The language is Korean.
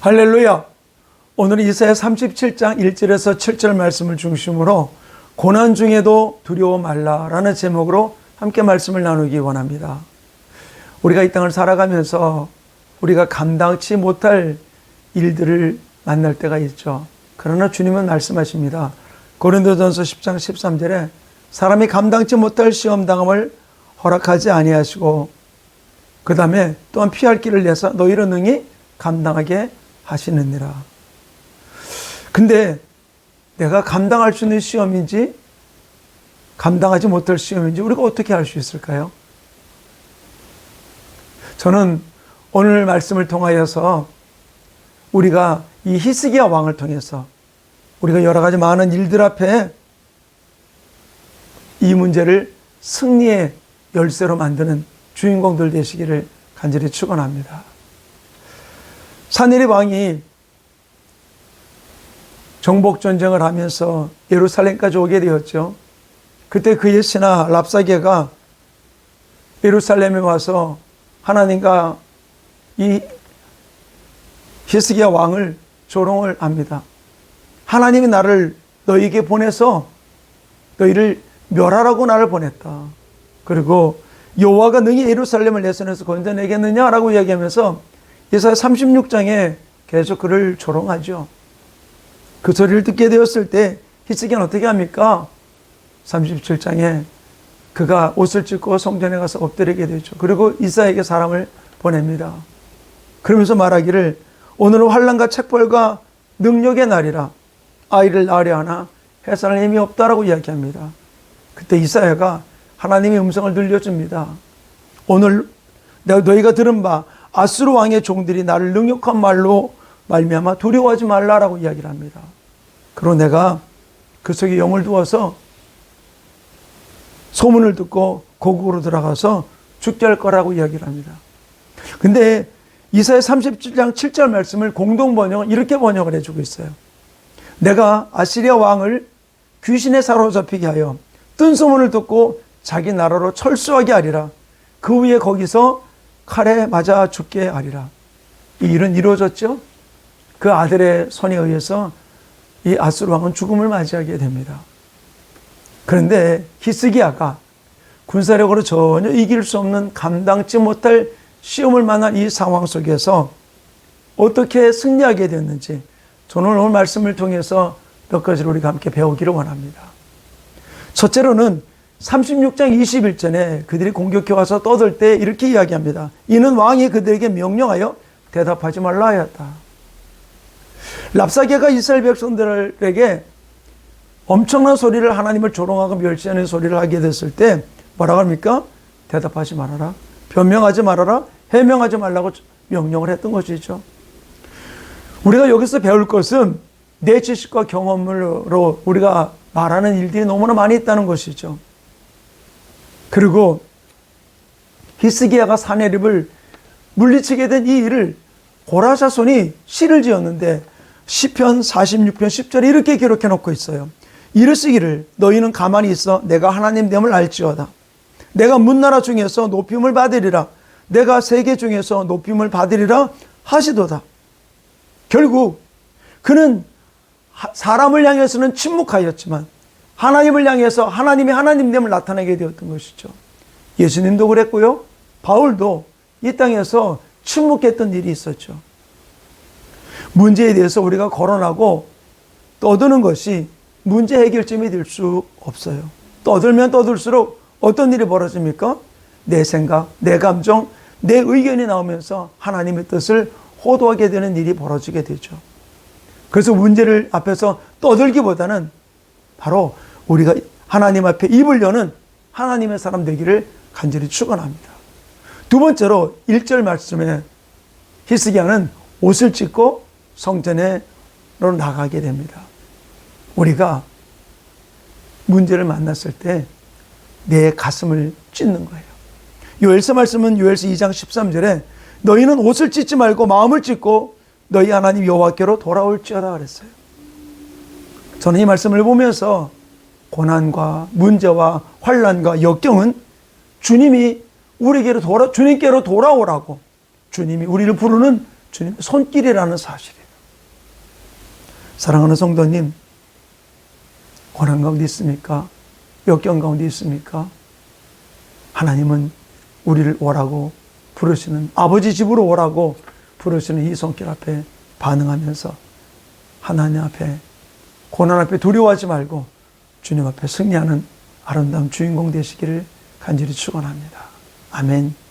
할렐루야. 오늘은 이사야 37장 1절에서 7절 말씀을 중심으로 고난 중에도 두려워 말라라는 제목으로 함께 말씀을 나누기 원합니다. 우리가 이 땅을 살아가면서 우리가 감당치 못할 일들을 만날 때가 있죠. 그러나 주님은 말씀하십니다. 고린도전서 10장 13절에 사람이 감당치 못할 시험당함을 허락하지 아니하시고 그 다음에 또한 피할 길을 내서 너희로 능히 감당하게 하시느니라. 근데 내가 감당할 수 있는 시험인지 감당하지 못할 시험인지 우리가 어떻게 알 수 있을까요? 저는 오늘 말씀을 통하여서 우리가 이 히스기야 왕을 통해서 우리가 여러 가지 많은 일들 앞에 이 문제를 승리의 열쇠로 만드는 주인공들 되시기를 간절히 축원합니다. 사내립 왕이 정복전쟁을 하면서 예루살렘까지 오게 되었죠. 그때 그의 신하 랍사게가 예루살렘에 와서 하나님과 이 히스기야 왕을 조롱을 합니다. 하나님이 나를 너희에게 보내서 너희를 멸하라고 나를 보냈다. 그리고 여호와가 능히 예루살렘을 내 손에서 건져내겠느냐라고 이야기하면서 이사야 36장에 계속 그를 조롱하죠. 그 소리를 듣게 되었을 때 히스기야는 어떻게 합니까? 37장에 그가 옷을 찢고 성전에 가서 엎드리게 되죠. 그리고 이사야에게 사람을 보냅니다. 그러면서 말하기를 오늘은 환난과 책벌과 능력의 날이라 아이를 낳으려 하나 해산할 힘이 없다라고 이야기합니다. 그때 이사야가 하나님의 음성을 들려줍니다. 오늘 내가 너희가 들은 바 아수르 왕의 종들이 나를 능력한 말로 말미암아 두려워하지 말라라고 이야기를 합니다. 그리고 내가 그 속에 영을 두어서 소문을 듣고 고국으로 들어가서 죽게 할 거라고 이야기를 합니다. 근데 이사야 37장 7절 말씀을 공동 번역은 이렇게 번역을 해주고 있어요. 내가 아시리아 왕을 귀신에 사로잡히게 하여 뜬 소문을 듣고 자기 나라로 철수하게 하리라. 그 후에 거기서 칼에 맞아 죽게 하리라. 이 일은 이루어졌죠. 그 아들의 손에 의해서 이 아수르 왕은 죽음을 맞이하게 됩니다. 그런데 히스기야가 군사력으로 전혀 이길 수 없는 감당치 못할 시험을 만난 이 상황 속에서 어떻게 승리하게 됐는지 저는 오늘 말씀을 통해서 몇 가지를 우리가 함께 배우기를 원합니다. 첫째로는 36장 21절에 그들이 공격해 와서 떠들 때 이렇게 이야기합니다. 이는 왕이 그들에게 명령하여 대답하지 말라 하였다. 랍사게가 이스라엘 백성들에게 엄청난 소리를 하나님을 조롱하고 멸시하는 소리를 하게 됐을 때 뭐라고 합니까? 대답하지 말아라. 변명하지 말아라. 해명하지 말라고 명령을 했던 것이죠. 우리가 여기서 배울 것은 내 지식과 경험으로 우리가 말하는 일들이 너무나 많이 있다는 것이죠. 그리고 히스기야가 사내립을 물리치게 된 이 일을 고라 자손이 시를 지었는데 시편 46편 10절에 이렇게 기록해 놓고 있어요. 이르시기를 너희는 가만히 있어 내가 하나님 됨을 알지어다. 내가 문나라 중에서 높임을 받으리라. 내가 세계 중에서 높임을 받으리라 하시도다. 결국 그는 사람을 향해서는 침묵하였지만 하나님을 향해서 하나님의 하나님됨을 나타내게 되었던 것이죠. 예수님도 그랬고요. 바울도 이 땅에서 침묵했던 일이 있었죠. 문제에 대해서 우리가 거론하고 떠드는 것이 문제 해결점이 될 수 없어요. 떠들면 떠들수록 어떤 일이 벌어집니까? 내 생각, 내 감정, 내 의견이 나오면서 하나님의 뜻을 호도하게 되는 일이 벌어지게 되죠. 그래서 문제를 앞에서 떠들기보다는 바로 우리가 하나님 앞에 입을 여는 하나님의 사람 되기를 간절히 축원합니다. 두 번째로 1절 말씀에 히스기야는 옷을 찢고 성전으로 나가게 됩니다. 우리가 문제를 만났을 때 내 가슴을 찢는 거예요. 요엘서 말씀은 요엘서 2장 13절에 너희는 옷을 찢지 말고 마음을 찢고 너희 하나님 여호와께로 돌아올지어다 그랬어요. 저는 이 말씀을 보면서 고난과 문제와 환난과 역경은 주님이 우리에게로 주님께로 돌아오라고 주님이 우리를 부르는 주님의 손길이라는 사실이에요. 사랑하는 성도님, 고난 가운데 있습니까? 역경 가운데 있습니까? 하나님은 우리를 오라고 부르시는, 아버지 집으로 오라고 부르시는 이 손길 앞에 반응하면서 하나님 앞에, 고난 앞에 두려워하지 말고 주님 앞에 승리하는 아름다운 주인공 되시기를 간절히 축원합니다. 아멘.